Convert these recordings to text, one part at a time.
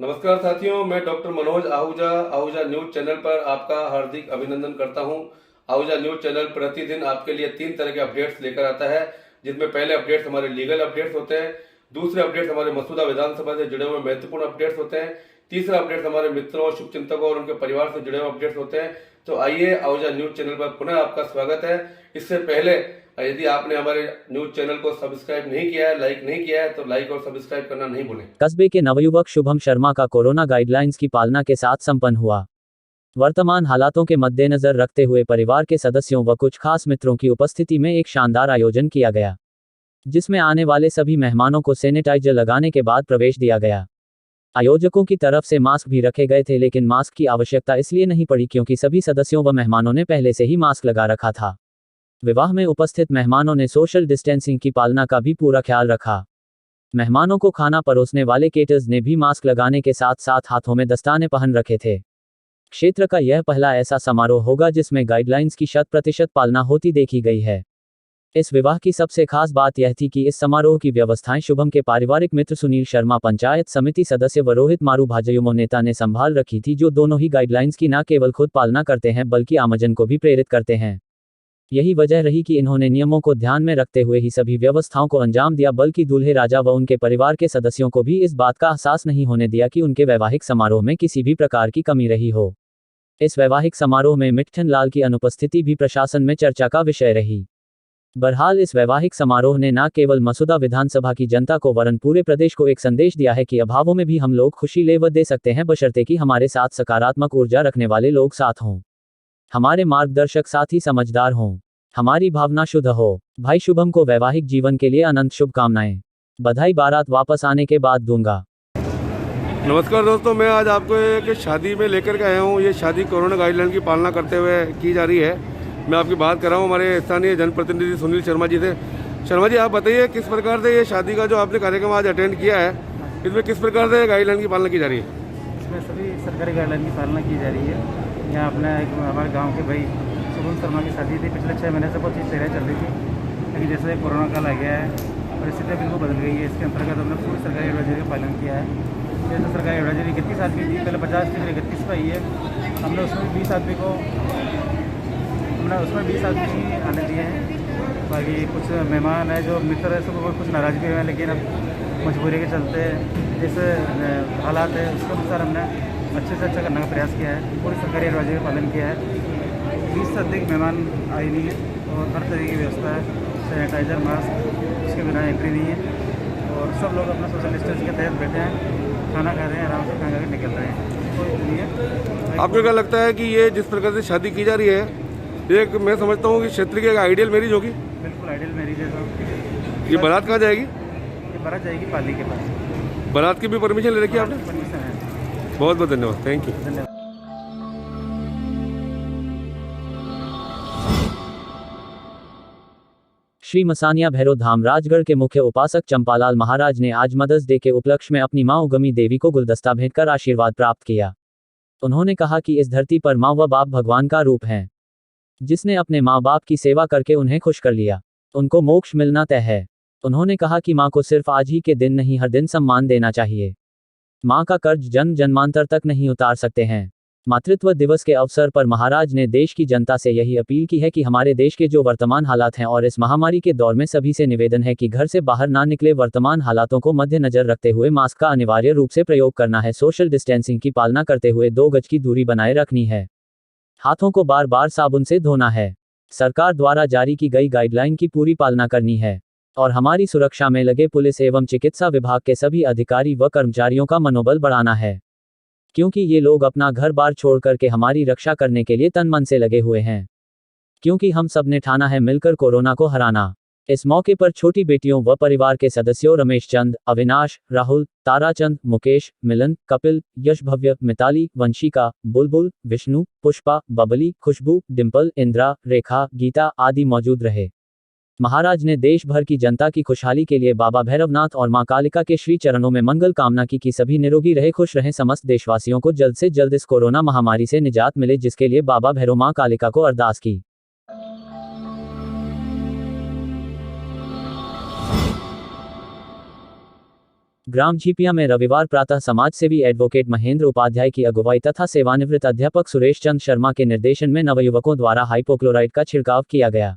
नमस्कार साथियों, मैं doctor Manoj Ahuja Ahuja news channel पर आपका हार्दिक अभिनंदन करता हूं। आहूजा न्यूज चैनल प्रतिदिन आपके लिए 3 तरह के अपडेट्स लेकर आता है, जिसमें पहले अपडेट्स हमारे लीगल अपडेट्स होते हैं, दूसरे अपडेट्स हमारे मसूदा विधानसभा से जुड़े हुए महत्वपूर्ण अपडेट्स होते हैं, तीसरा अपडेट्स हमारे मित्रों, शुभचिंतकों और उनके परिवार से जुड़े हुए अपडेट्स होते हैं। तो आइए, आहूजा न्यूज चैनल पर पुनः आपका स्वागत है। इससे पहले यदि आपने हमारे न्यूज चैनल को सब्सक्राइब नहीं किया है, लाइक नहीं किया है, तो लाइक और सब्सक्राइब करना नहीं भूलें। कस्बे के नवयुवक शुभम शर्मा का कोरोना गाइडलाइंस की पालना के साथ संपन्न हुआ। वर्तमान हालातों के मद्देनजर रखते हुए परिवार के सदस्यों व कुछ खास मित्रों की उपस्थिति में एक शानदार आयोजन किया गया, जिसमें आने वाले सभी मेहमानों को सैनिटाइजर लगाने के बाद प्रवेश दिया गया। आयोजकों की तरफ से मास्क भी रखे गए थे, लेकिन मास्क की आवश्यकता इसलिए नहीं पड़ी क्योंकि सभी सदस्यों व मेहमानों ने पहले से ही मास्क लगा रखा था। विवाह में उपस्थित मेहमानों ने सोशल डिस्टेंसिंग की पालना का भी पूरा ख्याल रखा। मेहमानों को खाना परोसने वाले केटर्स ने भी मास्क लगाने के साथ साथ हाथों में दस्ताने पहन रखे थे। क्षेत्र का यह पहला ऐसा समारोह होगा जिसमें गाइडलाइंस की 100% पालना होती देखी गई है। इस विवाह की सबसे खास बात यह थी कि इस समारोह की व्यवस्थाएं शुभम के पारिवारिक मित्र सुनील शर्मा, पंचायत समिति सदस्य व रोहित मारू भाजयुमो नेता ने संभाल रखी थी, जो दोनों ही गाइडलाइंस की न केवल खुद पालना करते हैं बल्कि आमजन को भी प्रेरित करते हैं। यही वजह रही कि इन्होंने नियमों को ध्यान में रखते हुए ही सभी व्यवस्थाओं को अंजाम दिया, बल्कि दूल्हे राजा व उनके परिवार के सदस्यों को भी इस बात का एहसास नहीं होने दिया कि उनके वैवाहिक समारोह में किसी भी प्रकार की कमी रही हो। इस वैवाहिक समारोह में मिट्ठन लाल की अनुपस्थिति भी प्रशासन में चर्चा का विषय रही। बहरहाल इस वैवाहिक समारोह ने न केवल मसूदा विधानसभा की जनता को वरन पूरे प्रदेश को एक संदेश दिया है कि अभावों में भी हम लोग खुशी ले व दे सकते हैं, बशर्ते कि हमारे साथ सकारात्मक ऊर्जा रखने वाले लोग साथ हों, हमारे मार्गदर्शक साथ ही समझदार हों, हमारी भावना शुद्ध हो। भाई शुभम को वैवाहिक जीवन के लिए अनंत शुभकामनाएं। बधाई बारात वापस आने के बाद दूंगा। नमस्कार दोस्तों, मैं आज आपको एक शादी में लेकर के आया हूँ। ये शादी कोरोना गाइडलाइन की पालना करते हुए की जा रही है। मैं आपकी बात कर रहा हूँ हमारे स्थानीय जनप्रतिनिधि सुनील शर्मा जी से। शर्मा जी, आप बताइए किस प्रकार से ये शादी का जो आपने कार्यक्रम आज अटेंड किया है, इसमें किस प्रकार से गाइडलाइन की पालना की जा रही है? इसमें सभी सरकारी गाइडलाइन की पालना की जा रही है। यहाँ अपने हमारे गाँव के भाई शुभम शर्मा की शादी थी। पिछले 6 महीने से बहुत चीज़ तैयारी चल रही थी, लेकिन जैसे कोरोना काल आ गया है, परिस्थितियाँ बिल्कुल बदल गई है। इसके अंतर्गत हमने पूरी सरकारी एडवाइजरी का पालन किया है। जैसे सरकारी एडवाइजरी 31 आदमी थी, पहले 50 थी, फिर 31 पर आई है। हमने उसमें 20 आदमी ही आने दिए हैं। बाकी कुछ मेहमान है जो मित्र है, सब कुछ नाराज़ भी हुए, लेकिन अब मजबूरी के चलते जैसे हालात है उसके अनुसार हमने अच्छे से अच्छा करने का प्रयास किया है। पूरी सरकारी एडवाइजरी का पालन किया है। 20 से अधिक मेहमान आए नहीं है और हर तरह की व्यवस्था है। सैनिटाइजर, मास्क, उसके बिना एंट्री नहीं है और सब लोग अपना सोशल डिस्टेंस के तहत बैठे हैं, खाना खा रहे हैं, आराम से खाना खा निकल रहे हैं। कोई नहीं है। आपको क्या लगता है कि ये जिस प्रकार से शादी की जा रही है, एक मैं समझता हूँ कि क्षेत्र की एक आइडियल मैरिज होगी? बिल्कुल आइडियल मैरिज है। तो ये बारात कहाँ जाएगी? ये बारात जाएगी पाली के पास। बारात की भी परमिशन ले रखी है आपने? परमिशन है। बहुत बहुत धन्यवाद, थैंक यू। धन्यवाद। श्री मसानिया भैरव धाम राजगढ़ के मुख्य उपासक चंपालाल महाराज ने आज मदर्स डे के उपलक्ष्य में अपनी मां उगमी देवी को गुलदस्ता भेंट कर आशीर्वाद प्राप्त किया। उन्होंने कहा कि इस धरती पर मां व बाप भगवान का रूप हैं, जिसने अपने माँ बाप की सेवा करके उन्हें खुश कर लिया, उनको मोक्ष मिलना तय है। उन्होंने कहा कि माँ को सिर्फ आज ही के दिन नहीं, हर दिन सम्मान देना चाहिए। माँ का कर्ज जन्म जन्मांतर तक नहीं उतार सकते हैं। मातृत्व दिवस के अवसर पर महाराज ने देश की जनता से यही अपील की है कि हमारे देश के जो वर्तमान हालात हैं और इस महामारी के दौर में सभी से निवेदन है कि घर से बाहर ना निकले। वर्तमान हालातों को मद्देनजर रखते हुए मास्क का अनिवार्य रूप से प्रयोग करना है, सोशल डिस्टेंसिंग की पालना करते हुए 2 गज की दूरी बनाए रखनी है, हाथों को बार बार साबुन से धोना है, सरकार द्वारा जारी की गई गाइडलाइन की पूरी पालना करनी है और हमारी सुरक्षा में लगे पुलिस एवं चिकित्सा विभाग के सभी अधिकारी व कर्मचारियों का मनोबल बढ़ाना है, क्योंकि ये लोग अपना घर बार छोड़ करके हमारी रक्षा करने के लिए तन मन से लगे हुए हैं, क्योंकि हम सब ने ठाना है मिलकर कोरोना को हराना। इस मौके पर छोटी बेटियों व परिवार के सदस्यों रमेश चंद, अविनाश, राहुल, ताराचंद, मुकेश, मिलन, कपिल, यश, भव्य, मिताली, वंशिका, बुलबुल, विष्णु, पुष्पा, बबली, खुशबू, डिंपल, इंद्रा, रेखा, गीता आदि मौजूद रहे। महाराज ने देश भर की जनता की खुशहाली के लिए बाबा भैरवनाथ और मां कालिका के श्री चरणों में मंगल कामना की कि सभी निरोगी रहे, खुश रहें। समस्त देशवासियों को जल्द से जल्द इस कोरोना महामारी से निजात मिले, जिसके लिए बाबा भैरव मां कालिका को अरदास की। ग्राम झीपिया में रविवार प्रातः समाज सेवी एडवोकेट महेंद्र उपाध्याय की अगुवाई तथा सेवानिवृत्त अध्यापक सुरेश चंद शर्मा के निर्देशन में नवयुवकों द्वारा हाइपोक्लोराइड का छिड़काव किया गया।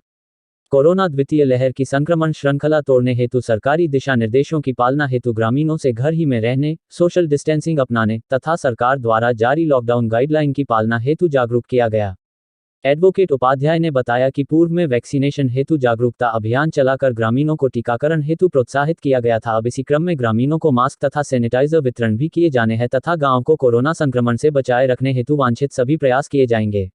कोरोना द्वितीय लहर की संक्रमण श्रृंखला तोड़ने हेतु सरकारी दिशा निर्देशों की पालना हेतु ग्रामीणों से घर ही में रहने, सोशल डिस्टेंसिंग अपनाने तथा सरकार द्वारा जारी लॉकडाउन गाइडलाइन की पालना हेतु जागरूक किया गया। एडवोकेट उपाध्याय ने बताया कि पूर्व में वैक्सीनेशन हेतु जागरूकता अभियान चलाकर ग्रामीणों को टीकाकरण हेतु प्रोत्साहित किया गया था। अब इसी क्रम में ग्रामीणों को मास्क तथा सैनिटाइजर वितरण भी किए जाने हैं तथा गांव को कोरोना संक्रमण से बचाए रखने हेतु वांछित सभी प्रयास किए जाएंगे।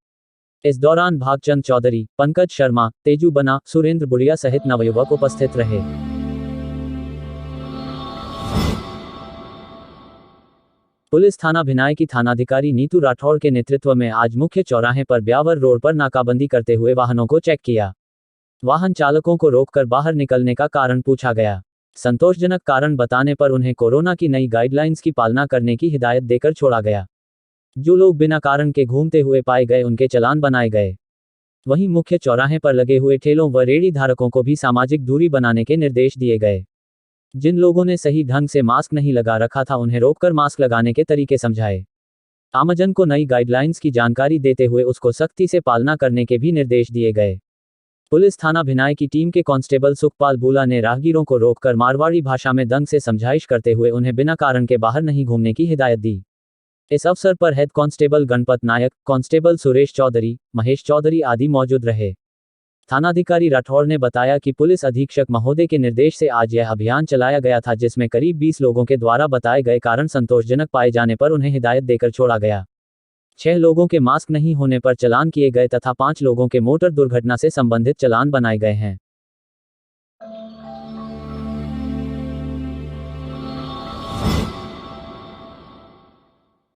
इस दौरान भागचंद चौधरी, पंकज शर्मा, तेजू बना, सुरेंद्र बुढ़िया सहित नवयुवक उपस्थित रहे। पुलिस थाना भिनाई की थानाधिकारी नीतू राठौड़ के नेतृत्व में आज मुख्य चौराहे पर ब्यावर रोड पर नाकाबंदी करते हुए वाहनों को चेक किया। वाहन चालकों को रोककर बाहर निकलने का कारण पूछा गया। संतोषजनक कारण बताने पर उन्हें कोरोना की नई गाइडलाइंस की पालना करने की हिदायत देकर छोड़ा गया। जो लोग बिना कारण के घूमते हुए पाए गए उनके चालान बनाए गए। वहीं मुख्य चौराहे पर लगे हुए ठेलों व रेहड़ी धारकों को भी सामाजिक दूरी बनाने के निर्देश दिए गए। जिन लोगों ने सही ढंग से मास्क नहीं लगा रखा था उन्हें रोककर मास्क लगाने के तरीके समझाए। आमजन को नई गाइडलाइंस की जानकारी देते हुए उसको सख्ती से पालना करने के भी निर्देश दिए गए। पुलिस थाना भिनाई की टीम के कांस्टेबल सुखपाल बूला ने राहगीरों को रोककर मारवाड़ी भाषा में दंग से समझाइश करते हुए उन्हें बिना कारण के बाहर नहीं घूमने की हिदायत दी। इस अवसर पर हेड कांस्टेबल गणपत नायक, कांस्टेबल सुरेश चौधरी, महेश चौधरी आदि मौजूद रहे। थानाधिकारी राठौड़ ने बताया कि पुलिस अधीक्षक महोदय के निर्देश से आज यह अभियान चलाया गया था, जिसमें करीब 20 लोगों के द्वारा बताए गए कारण संतोषजनक पाए जाने पर उन्हें हिदायत देकर छोड़ा गया। 6 लोगों के मास्क नहीं होने पर चालान किए गए तथा 5 लोगों के मोटर दुर्घटना से संबंधित चालान बनाए गए हैं।